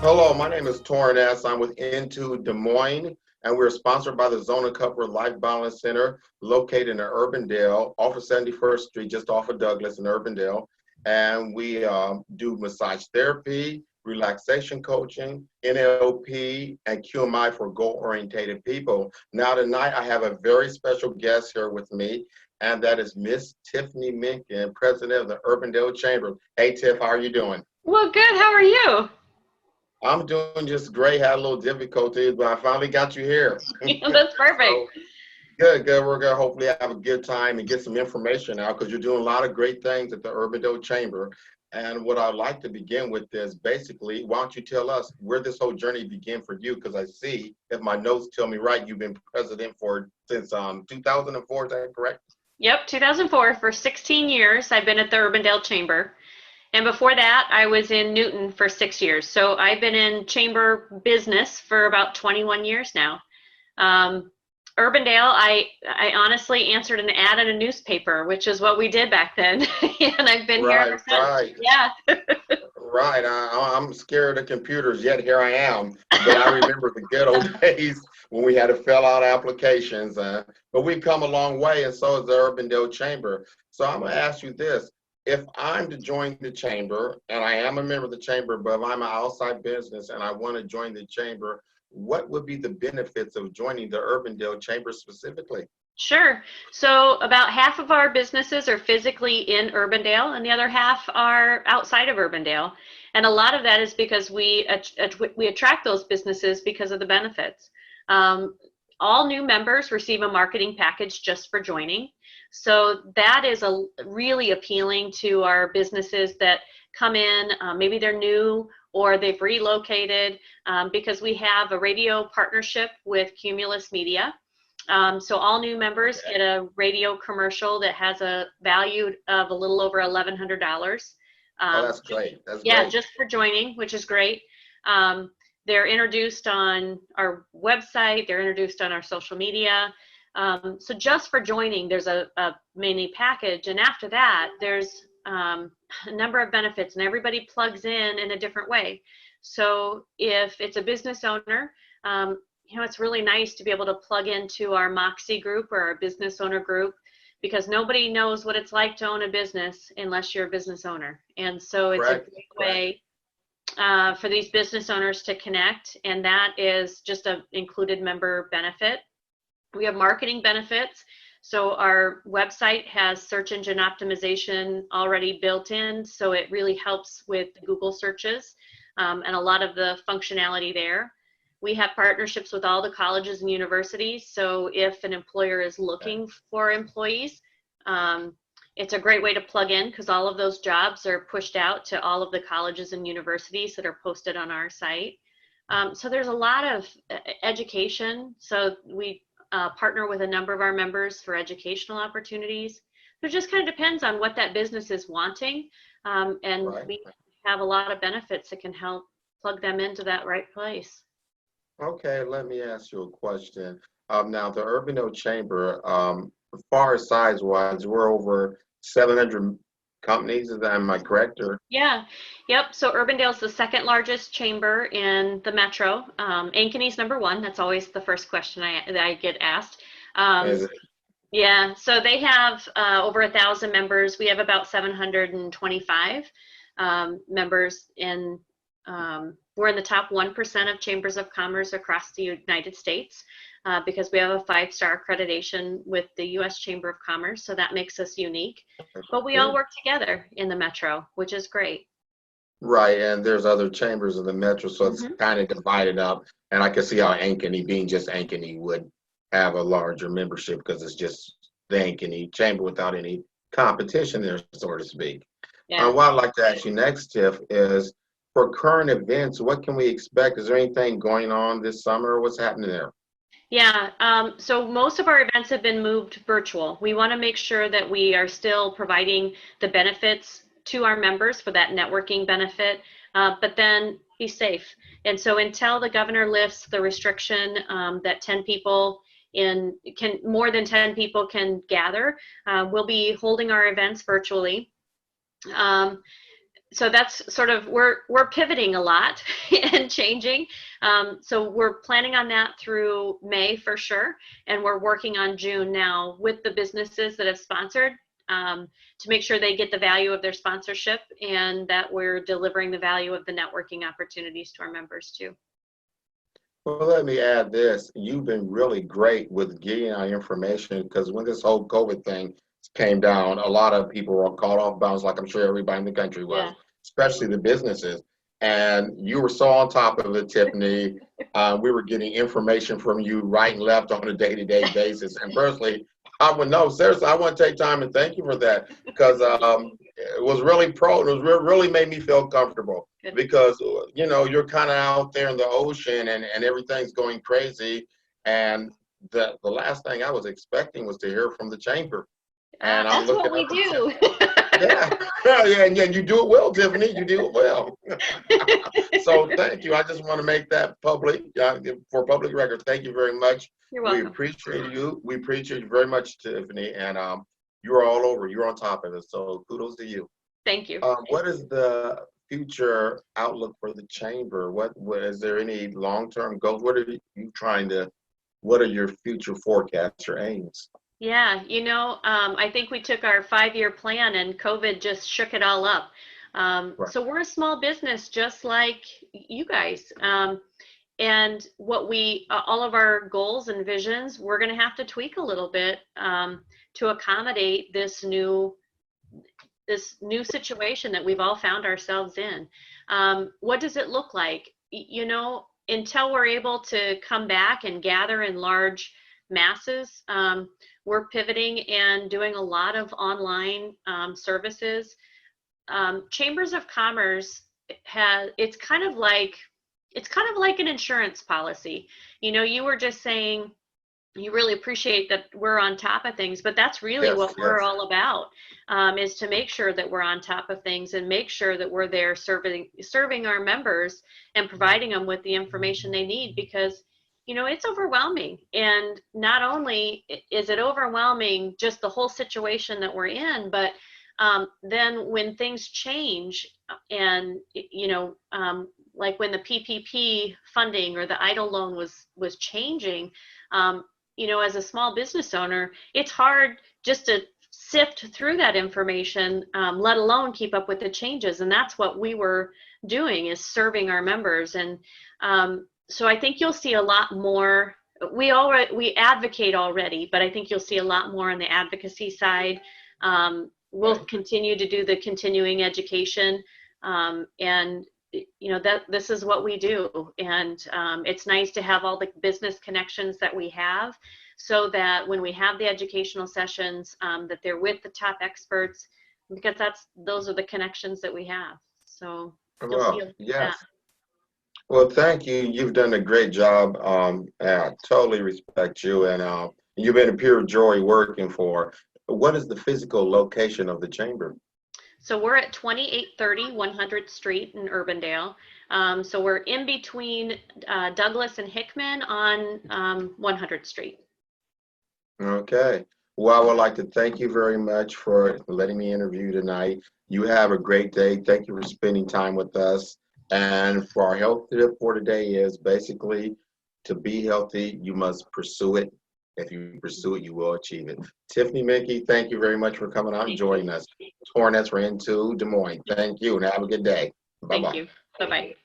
Hello, my name is Torrin S. I'm with Into Des Moines, and we're sponsored by the Zona Cover Life Balance Center located in Urbandale, off of 71st Street, just off of Douglas in Urbandale. And we do massage therapy, relaxation coaching, NLP, and QMI for goal-oriented people. Now, tonight, I have a very special guest here with me, and that is Miss Tiffany Minkin, president of the Urbandale Chamber. Hey, Tiff, how are you doing? Well, good. How are you? I'm doing just great. Had a little difficulties, but I finally got you here. That's perfect. So good, good. We're gonna hopefully have a good time and get some information out because you're doing a lot of great things at the Urbandale Chamber. And what I'd like to begin with is basically, why don't you tell us where this whole journey began for you? Because I see, if my notes tell me right, you've been president for since 2004. Is that correct? Yep, 2004. For 16 years, I've been at the Urbandale Chamber. And before that, I was in Newton for 6 years. So I've been in chamber business for about 21 years now. Um, Urbandale, I honestly answered an ad in a newspaper, which is what we did back then. And I've been here Right, ever since. right. Yeah. Right. I'm scared of computers, yet here I am. But I remember the good old days when we had to fill out applications. But we've come a long way, and so has the Urbandale Chamber. So I'm going to ask you this. If I'm to join the chamber, and I am a member of the chamber, but if I'm an outside business and I want to join the chamber, what would be the benefits of joining the Urbandale Chamber specifically? Sure. So about half of our businesses are physically in Urbandale, and the other half are outside of Urbandale. And a lot of that is because we attract those businesses because of the benefits. Um, all new members receive a marketing package just for joining. So that is really appealing to our businesses that come in. Maybe they're new or they've relocated, because we have a radio partnership with Cumulus Media. So all new members Okay. get a radio commercial that has a value of a little over $1,100. Oh, Um, that's great. That's yeah, great. just for joining, which is great. They're introduced on our website. They're introduced on our social media. So just for joining, there's a mini package, and after that, there's a number of benefits, and everybody plugs in a different way. So if it's a business owner, it's really nice to be able to plug into our Moxie group or our business owner group, because nobody knows what it's like to own a business unless you're a business owner. And so it's a Correct. great Correct. way for these business owners to connect, and that is just an included member benefit. We have marketing benefits. So our website has search engine optimization already built in, so it really helps with Google searches, and a lot of the functionality there. We have partnerships with all the colleges and universities, so if an employer is Okay. looking for employees, um, it's a great way to plug in, because all of those jobs are pushed out to all of the colleges and universities that are posted on our site. So there's a lot of education. So we partner with a number of our members for educational opportunities. So it just kind of depends on what that business is wanting. And Right. we have a lot of benefits that can help plug them into that right place. Okay, let me ask you a question. Now, the Urbano Chamber, as far as size-wise, we're over 700 companies. Am I correct? Or Yeah, yep. So Urbandale's the second largest chamber in the metro. Ankeny's number one. That's always the first question that I get asked. Um, is it yeah, so they have over 1,000 members. We have about 725 members in. We're in the top 1% of chambers of commerce across the United States, because we have a 5-star accreditation with the U.S. Chamber of Commerce, so that makes us unique. But we all good? work together in the metro, which is great. Right, and there's other chambers in the metro, so it's Hmm. kind of divided up. And I can see how Ankeny, being just Ankeny, would have a larger membership because it's just the Ankeny chamber without any competition there, so to speak. Yeah. What I'd like to ask you next, Tiff, is for current events, what can we expect? Is there anything going on this summer, or what's happening there? Yeah, so most of our events have been moved virtual. We want to make sure that we are still providing the benefits to our members for that networking benefit, but then be safe. And so until the governor lifts the restriction, that 10 people more than 10 people can gather, we'll be holding our events virtually. Um, so that's sort of, we're pivoting a lot and changing. So we're planning on that through May for sure. And we're working on June now with the businesses that have sponsored, to make sure they get the value of their sponsorship and that we're delivering the value of the networking opportunities to our members too. Well, let me add this. You've been really great with getting our information, because when this whole COVID thing came down, a lot of people were caught off balance, like I'm sure everybody in the country was, Yeah. especially the businesses. And you were so on top of it, Tiffany. We were getting information from you right and left on a day-to-day basis. And personally, I would know, seriously, I want to take time and thank you for that, because it was really it was really made me feel comfortable. Good. Because you're kind of out there in the ocean, and everything's going crazy, and the last thing I was expecting was to hear from the chamber. And I'm That's what looking we up do. yeah, yeah, and you do it well, Tiffany. You do it well. So thank you. I just want to make that public, for public record. Thank you very much. You're We welcome. appreciate you. We appreciate you very much, Tiffany. And you're all over. You're on top of it. So kudos to you. Thank you. What is the future outlook for the chamber? What is there any long-term goals? What are you trying to? What are your future forecasts or aims? Yeah, I think we took our 5-year plan and COVID just shook it all up. Right. So we're a small business just like you guys. And all of our goals and visions, we're going to have to tweak a little bit to accommodate this new situation that we've all found ourselves in. What does it look like? Until we're able to come back and gather in large masses, we're pivoting and doing a lot of online services. Chambers of Commerce it's kind of like an insurance policy. You were just saying you really appreciate that we're on top of things, but that's really Yes, what we're yes. all about, is to make sure that we're on top of things and make sure that we're there serving our members and providing them with the information they need, because it's overwhelming. And not only is it overwhelming, just the whole situation that we're in, but then when things change and, like when the PPP funding or the EIDL loan was changing, as a small business owner, it's hard just to sift through that information, let alone keep up with the changes. And that's what we were doing, is serving our members. And so I think you'll see a lot more. We advocate already, but I think you'll see a lot more on the advocacy side. We'll continue to do the continuing education, and that this is what we do. And it's nice to have all the business connections that we have, so that when we have the educational sessions, that they're with the top experts, because those are the connections that we have. So you'll see Well, that. yes. Well, thank you. You've done a great job. I totally respect you, and you've been a pure joy working for. What is the physical location of the chamber? So we're at 2830 100th Street in Urbandale. So we're in between Douglas and Hickman on 100th Street. Okay. Well, I would like to thank you very much for letting me interview tonight. You have a great day. Thank you for spending time with us. And for our health tip for today is basically, to be healthy, you must pursue it. If you pursue it, you will achieve it. Tiffany Mickey, thank you very much for coming out and joining us. Torrance, we're into Des Moines. Thank you, and have a good day. Bye-bye. Thank you. Bye-bye.